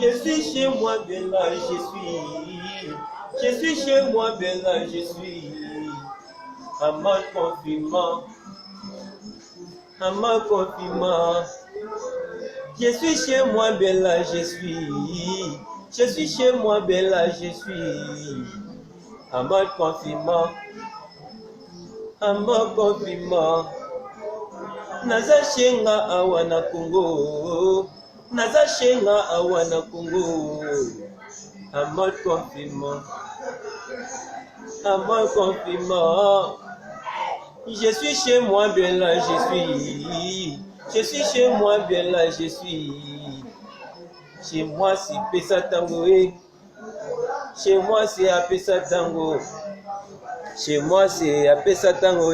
Je suis chez moi, bien là, je suis. Je suis chez moi, bien là, je suis. À mon confinement. À mon confinement. Je suis chez moi, bien là, je suis. Je suis chez moi, bien là, je suis. À mon confinement. À mon confinement. Naza shenga awana Congo. Naza shenga awana Congo. À mon confinement. À mon confinement. Je suis chez moi, bien là, je suis. Je suis chez moi, bien là, je suis. Chez moi, c'est Pesa Tango. Chez moi, c'est Apesa Tango. Chez moi, c'est Apesa Tango.